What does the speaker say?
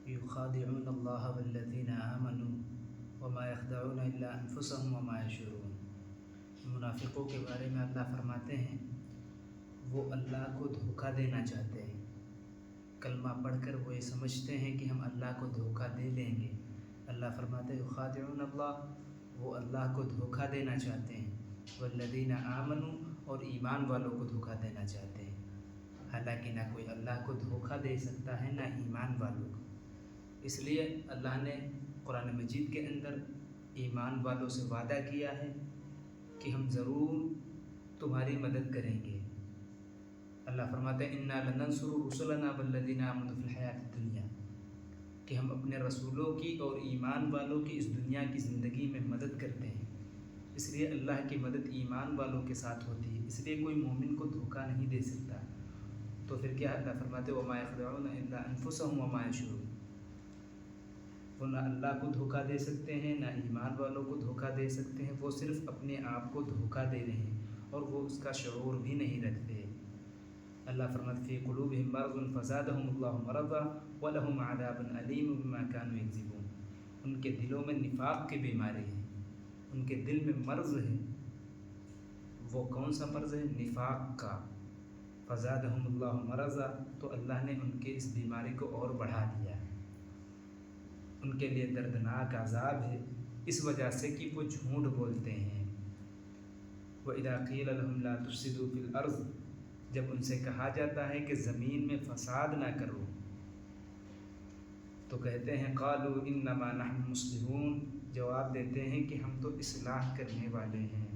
یخادعون اللہ والذین آمنوا وما یخدعون الا انفسهم وما یشعرون۔ منافقوں کے بارے میں اللہ فرماتے ہیں وہ اللہ کو دھوکہ دینا چاہتے ہیں۔ کلمہ پڑھ کر وہ یہ سمجھتے ہیں کہ ہم اللہ کو دھوکہ دے لیں گے۔ اللہ فرماتے ہیں یخادعون اللہ، وہ اللہ کو دھوکہ دینا چاہتے ہیں، والذین آمنوا، اور ایمان والوں کو دھوکہ دینا چاہتے ہیں۔ حالانکہ نہ کوئی اللہ کو دھوکہ دے سکتا ہے نہ ایمان والوں کو۔ اس لیے اللہ نے قرآن مجید کے اندر ایمان والوں سے وعدہ کیا ہے کہ ہم ضرور تمہاری مدد کریں گے۔ اللہ فرماتے ہیں انا لننصر رسلنا والذین آمنوا فی الحیات الدنیا، کہ ہم اپنے رسولوں کی اور ایمان والوں کی اس دنیا کی زندگی میں مدد کرتے ہیں۔ اس لیے اللہ کی مدد ایمان والوں کے ساتھ ہوتی ہے، اس لیے کوئی مومن کو دھوکہ نہیں دے سکتا۔ تو پھر کیا اللہ فرماتے وما یخدعون الا انفسهم وما یشعرون، وہ نہ اللہ کو دھوکہ دے سکتے ہیں نہ ایمان والوں کو دھوکہ دے سکتے ہیں، وہ صرف اپنے آپ کو دھوکہ دے رہے ہیں اور وہ اس کا شعور بھی نہیں رکھتے۔ اللہ فرماتے فی قلوبہم مرض فزادہم اللہ مرضا ولہم عذاب علیم بما کانوا یکذبون، ان کے دلوں میں نفاق کی بیماری ہے، ان کے دل میں مرض ہے۔ وہ کون سا مرض ہے؟ نفاق کا۔ فزادہم اللہ مرضا، تو اللہ نے ان کے اس بیماری کو اور بڑھا دیا ہے۔ ان کے لیے دردناک عذاب ہے، اس وجہ سے کہ وہ جھوٹ بولتے ہیں۔ وَإِذَا قِيلَ لَهُمْ لَا تُفْسِدُوا فِي الْأَرْضِ، جب ان سے کہا جاتا ہے کہ زمین میں فساد نہ کرو تو کہتے ہیں قَالُوا إِنَّمَا نَحْنُ مُصْلِحُونَ، جواب دیتے ہیں کہ ہم تو اصلاح کرنے والے ہیں۔